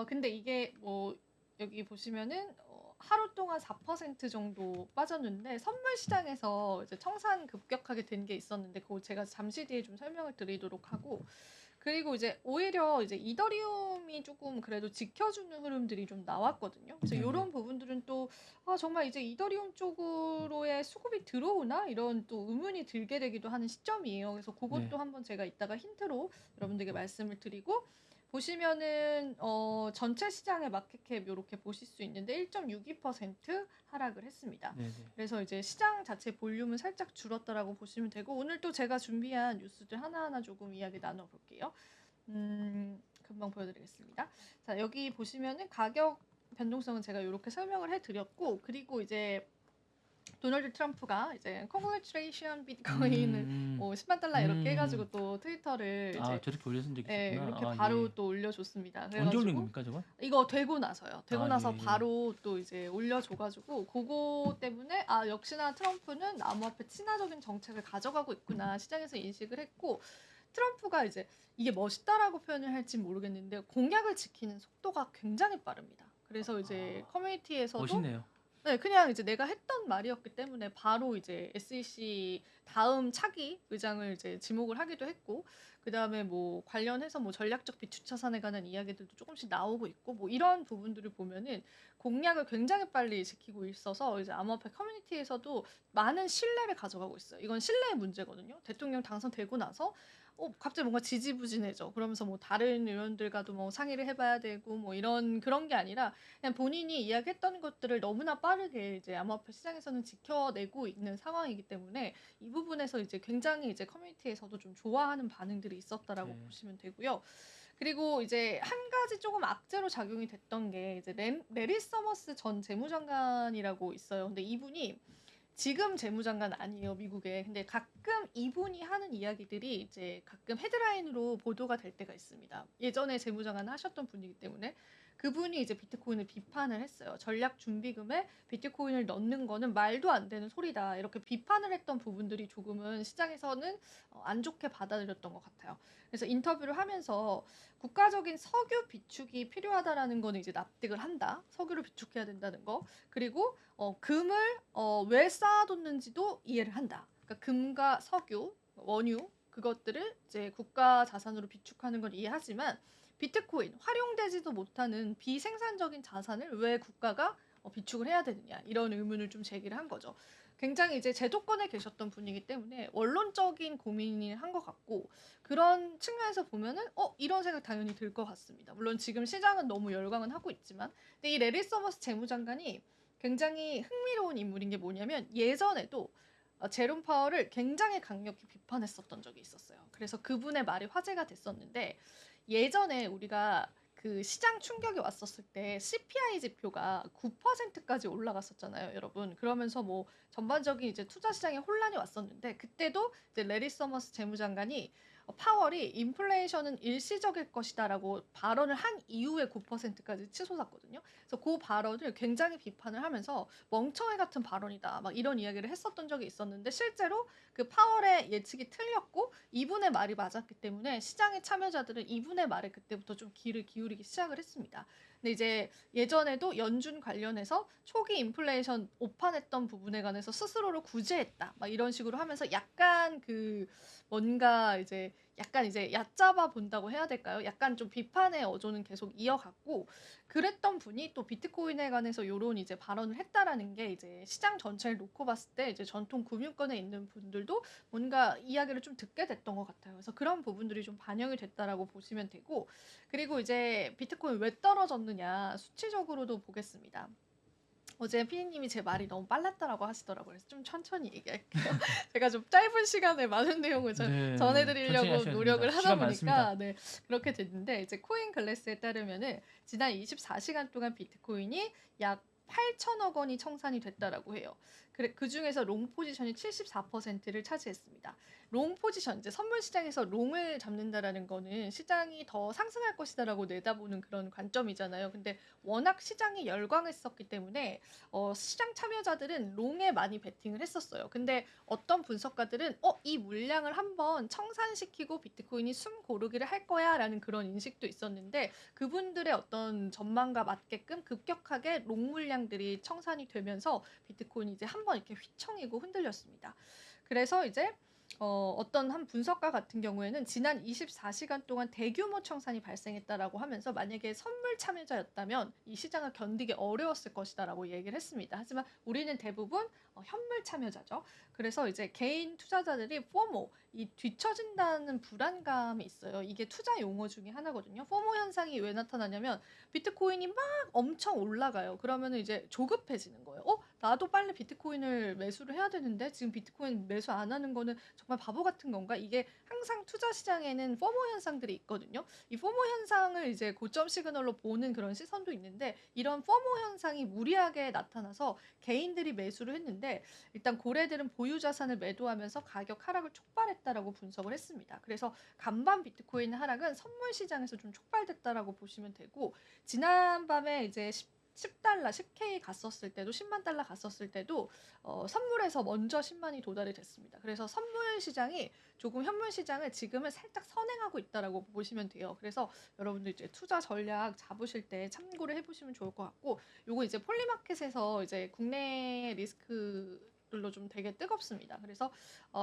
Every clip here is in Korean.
근데 이게 뭐 여기 보시면은 하루 동안 4% 정도 빠졌는데 선물 시장에서 이제 청산 급격하게 된 게 있었는데 그거 제가 잠시 뒤에 좀 설명을 드리도록 하고 그리고 이제 오히려 이제 이더리움이 조금 그래도 지켜주는 흐름들이 좀 나왔거든요. 그래서 네네. 요런 부분들은 또 정말 이제 이더리움 쪽으로의 수급이 들어오나 이런 또 의문이 들게 되기도 하는 시점이에요. 그래서 네. 그것도 한번 제가 이따가 힌트로 여러분들에게 말씀을 드리고 보시면은 전체 시장의 마켓캡 요렇게 보실 수 있는데 1.62% 하락을 했습니다. 네네. 그래서 이제 시장 자체 볼륨은 살짝 줄었다라고 보시면 되고 오늘 또 제가 준비한 뉴스들 하나하나 조금 이야기 나눠 볼게요. 금방 보여드리겠습니다. 자, 여기 보시면은 가격 변동성은 제가 이렇게 설명을 해드렸고, 그리고 이제 도널드 트럼프가 이제 Congratulation 비트코인을 음. 10만 달러 이렇게 해가지고 음. 또 트위터를 아 이제 저렇게 올리신 적이 예, 있었구나. 이렇게 아 바로 예. 또 올려줬습니다. 언제 올린 그래가지고 겁니까 저건? 이거 되고 나서요. 되고 아 나서 예예. 바로 또 이제 올려줘가지고 그거 때문에 역시나 트럼프는 암호화폐 친화적인 정책을 가져가고 있구나 시장에서 인식을 했고 트럼프가 이제 이게 멋있다라고 표현을 할지 모르겠는데 공약을 지키는 속도가 굉장히 빠릅니다. 그래서 이제 아 커뮤니티에서도 멋있네요. 네, 그냥 이제 내가 했던 말이었기 때문에 바로 이제 SEC 다음 차기 의장을 이제 지목을 하기도 했고, 그 다음에 뭐 관련해서 뭐 전략적 비축자산에 관한 이야기들도 조금씩 나오고 있고, 뭐 이런 부분들을 보면은 공약을 굉장히 빨리 지키고 있어서 이제 암호화폐 커뮤니티에서도 많은 신뢰를 가져가고 있어요. 이건 신뢰의 문제거든요. 대통령 당선되고 나서 갑자기 뭔가 지지부진해져. 그러면서 뭐 다른 의원들과도 뭐 상의를 해봐야 되고 뭐 이런 그런 게 아니라 그냥 본인이 이야기했던 것들을 너무나 빠르게 이제 암호화폐 시장에서는 지켜내고 있는 상황이기 때문에 이 부분에서 이제 굉장히 이제 커뮤니티에서도 좀 좋아하는 반응들이 있었다라고 네. 보시면 되고요. 그리고 이제 한 가지 조금 악재로 작용이 됐던 게 이제 레리 서머스 전 재무장관이라고 있어요. 근데 이분이 지금 재무장관 아니에요, 미국에. 근데 가끔 이분이 하는 이야기들이 이제 가끔 헤드라인으로 보도가 될 때가 있습니다. 예전에 재무장관 하셨던 분이기 때문에 그분이 이제 비트코인을 비판을 했어요. 전략 준비금에 비트코인을 넣는 거는 말도 안 되는 소리다. 이렇게 비판을 했던 부분들이 조금은 시장에서는 안 좋게 받아들였던 것 같아요. 그래서 인터뷰를 하면서 국가적인 석유 비축이 필요하다라는 거는 이제 납득을 한다. 석유를 비축해야 된다는 거. 그리고 금을 왜 쌓아뒀는지도 이해를 한다. 그러니까 금과 석유, 원유 그것들을 이제 국가 자산으로 비축하는 걸 이해하지만 비트코인 활용되지도 못하는 비생산적인 자산을 왜 국가가 비축을 해야 되느냐 이런 의문을 좀 제기를 한 거죠. 굉장히 이제 제도권에 계셨던 분이기 때문에 원론적인 고민을 한 것 같고 그런 측면에서 보면은 이런 생각 당연히 들 것 같습니다. 물론 지금 시장은 너무 열광은 하고 있지만 근데 이 레리 서머스 재무장관이 굉장히 흥미로운 인물인 게 뭐냐면 예전에도 제롬 파월을 굉장히 강력히 비판했었던 적이 있었어요. 그래서 그분의 말이 화제가 됐었는데 예전에 우리가 그 시장 충격이 왔었을 때 CPI 지표가 9%까지 올라갔었잖아요, 여러분. 그러면서 뭐 전반적인 이제 투자 시장에 혼란이 왔었는데 그때도 이제 레리 서머스 재무장관이 파월이 인플레이션은 일시적일 것이다라고 발언을 한 이후에 9%까지 치솟았거든요. 그래서 그 발언을 굉장히 비판을 하면서 멍청이 같은 발언이다. 막 이런 이야기를 했었던 적이 있었는데 실제로 그 파월의 예측이 틀렸고 이분의 말이 맞았기 때문에 시장의 참여자들은 이분의 말에 그때부터 좀 귀를 기울이기 시작을 했습니다. 근데 이제 예전에도 연준 관련해서 초기 인플레이션 오판했던 부분에 관해서 스스로를 구제했다. 막 이런 식으로 하면서 약간 그 뭔가 이제 약간 이제 얕잡아 본다고 해야 될까요? 약간 좀 비판의 어조는 계속 이어갔고 그랬던 분이 또 비트코인에 관해서 요런 이제 발언을 했다라는 게 이제 시장 전체를 놓고 봤을 때 이제 전통 금융권에 있는 분들도 뭔가 이야기를 좀 듣게 됐던 것 같아요. 그래서 그런 부분들이 좀 반영이 됐다라고 보시면 되고 그리고 이제 비트코인 왜 떨어졌느냐 수치적으로도 보겠습니다. 어제 피디님이 제 말이 너무 빨랐다라고 하시더라고요. 그래서 좀 천천히 얘기할게요. 제가 좀 짧은 시간에 많은 내용을 네네. 천천히 전해드리려고 하셔야 됩니다. 노력을 하다 시간 보니까 많습니다. 네, 그렇게 됐는데 이제 코인 글래스에 따르면은 지난 24시간 동안 비트코인이 약 8천억 원이 청산이 됐다라고 해요. 그 중에서 롱 포지션이 74%를 차지했습니다. 롱 포지션, 이제 선물 시장에서 롱을 잡는다라는 거는 시장이 더 상승할 것이다라고 내다보는 그런 관점이잖아요. 근데 워낙 시장이 열광했었기 때문에 시장 참여자들은 롱에 많이 베팅을 했었어요. 근데 어떤 분석가들은 이 물량을 한번 청산시키고 비트코인이 숨 고르기를 할 거야라는 그런 인식도 있었는데 그분들의 어떤 전망과 맞게끔 급격하게 롱 물량들이 청산이 되면서 비트코인이 이제 한번 이렇게 휘청이고 흔들렸습니다. 그래서 이제 어떤 한 분석가 같은 경우에는 지난 24시간 동안 대규모 청산이 발생했다라고 하면서 만약에 선물 참여자였다면 이 시장을 견디기 어려웠을 것이다라고 얘기를 했습니다. 하지만 우리는 대부분 현물 참여자죠. 그래서 이제 개인 투자자들이 포모, 이 뒤처진다는 불안감이 있어요. 이게 투자 용어 중에 하나거든요. 포모 현상이 왜 나타나냐면 비트코인이 막 엄청 올라가요. 그러면 이제 조급해지는 거예요. 나도 빨리 비트코인을 매수를 해야 되는데 지금 비트코인 매수 안 하는 거는 정말 바보 같은 건가? 이게 항상 투자 시장에는 포모 현상들이 있거든요. 이 포모 현상을 이제 고점 시그널로 보는 그런 시선도 있는데 이런 포모 현상이 무리하게 나타나서 개인들이 매수를 했는데 일단 고래들은 보유 자산을 매도하면서 가격 하락을 촉발했다라고 분석을 했습니다. 그래서 간밤 비트코인 하락은 선물 시장에서 좀 촉발됐다라고 보시면 되고 지난밤에 이제 10달러, 10K 갔었을 때도 10만 달러 갔었을 때도 선물에서 먼저 10만이 도달이 됐습니다. 그래서 선물 시장이 조금 현물 시장을 지금은 살짝 선행하고 있다라고 보시면 돼요. 그래서 여러분들 이제 투자 전략 잡으실 때 참고를 해보시면 좋을 것 같고, 요거 이제 폴리마켓에서 이제 국내 리스크들로 좀 되게 뜨겁습니다. 그래서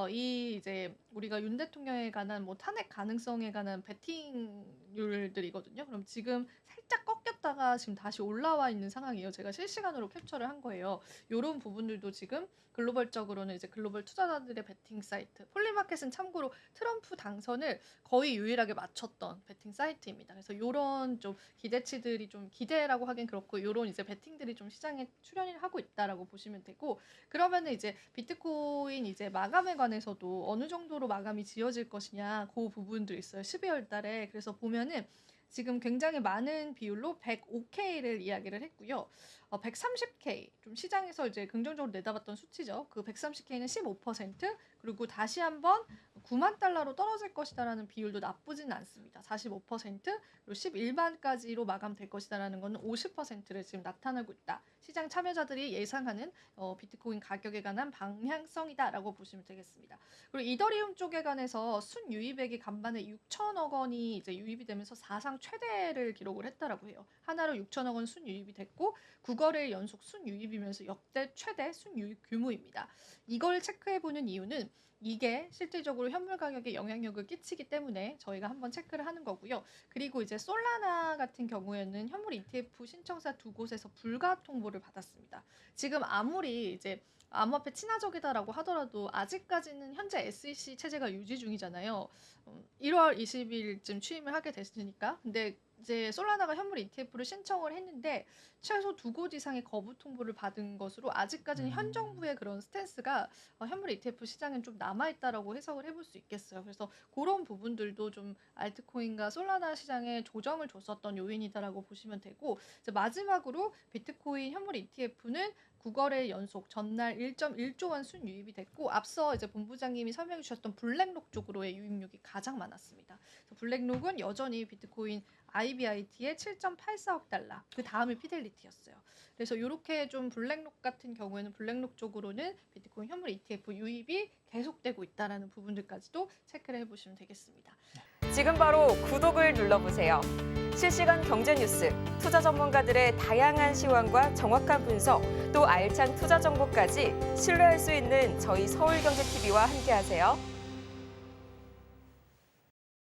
이 이제 우리가 윤 대통령에 관한 뭐 탄핵 가능성에 관한 베팅률들이거든요. 그럼 지금 살짝 꺾였다가 지금 다시 올라와 있는 상황이에요. 제가 실시간으로 캡처를 한 거예요. 이런 부분들도 지금 글로벌적으로는 이제 글로벌 투자자들의 베팅 사이트. 폴리마켓은 참고로 트럼프 당선을 거의 유일하게 맞췄던 베팅 사이트입니다. 그래서 이런 좀 기대치들이 좀 기대라고 하긴 그렇고 이런 이제 베팅들이 좀 시장에 출현을 하고 있다라고 보시면 되고, 그러면은 이제 비트코인 이제 마감에 관해서도 어느 정도로 마감이 지어질 것이냐 그 부분도 있어요. 12월 달에. 그래서 보면은 지금 굉장히 많은 비율로 105K를 이야기를 했고요. 130K, 좀 시장에서 이제 긍정적으로 내다봤던 수치죠. 그 130K는 15%, 그리고 다시 한번 9만 달러로 떨어질 것이다라는 비율도 나쁘진 않습니다. 45%, 그리고 11만까지로 마감될 것이다라는 것은 50%를 지금 나타나고 있다. 시장 참여자들이 예상하는 비트코인 가격에 관한 방향성이다라고 보시면 되겠습니다. 그리고 이더리움 쪽에 관해서 순유입액이 간밤에 6천억 원이 이제 유입이 되면서 사상 최대를 기록을 했다라고 해요. 하나로 6천억 원 순유입이 됐고 9거래일 연속 순유입이면서 역대 최대 순유입 규모입니다. 이걸 체크해보는 이유는 이게 실질적으로 현물 가격에 영향력을 끼치기 때문에 저희가 한번 체크를 하는 거고요. 그리고 이제 솔라나 같은 경우에는 현물 ETF 신청사 두 곳에서 불가 통보를 받았습니다. 지금 아무리 이제 암호화폐 친화적이다라고 하더라도 아직까지는 현재 SEC 체제가 유지 중이잖아요. 1월 20일쯤 취임을 하게 됐으니까. 근데 이제 솔라나가 현물 ETF를 신청을 했는데 최소 두 곳 이상의 거부 통보를 받은 것으로 아직까지는 현 정부의 그런 스탠스가 현물 ETF 시장엔 좀 남아있다라고 해석을 해볼 수 있겠어요. 그래서 그런 부분들도 좀 알트코인과 솔라나 시장에 조정을 줬었던 요인이다라고 보시면 되고, 이제 마지막으로 비트코인 현물 ETF는 9거래일 연속 전날 1.1조 원 순유입이 됐고, 앞서 이제 본부장님이 설명해 주셨던 블랙록 쪽으로의 유입력이 가장 많았습니다. 그래서 블랙록은 여전히 비트코인 IBIT의 7.84억 달러, 그 다음이 피델리티였어요. 그래서 이렇게 좀 블랙록 같은 경우에는 블랙록 쪽으로는 비트코인 현물 ETF 유입이 계속되고 있다는 부분들까지도 체크를 해보시면 되겠습니다. 지금 바로 구독을 눌러보세요. 실시간 경제 뉴스, 투자 전문가들의 다양한 시황과 정확한 분석, 또 알찬 투자 정보까지 신뢰할 수 있는 저희 서울경제TV와 함께하세요.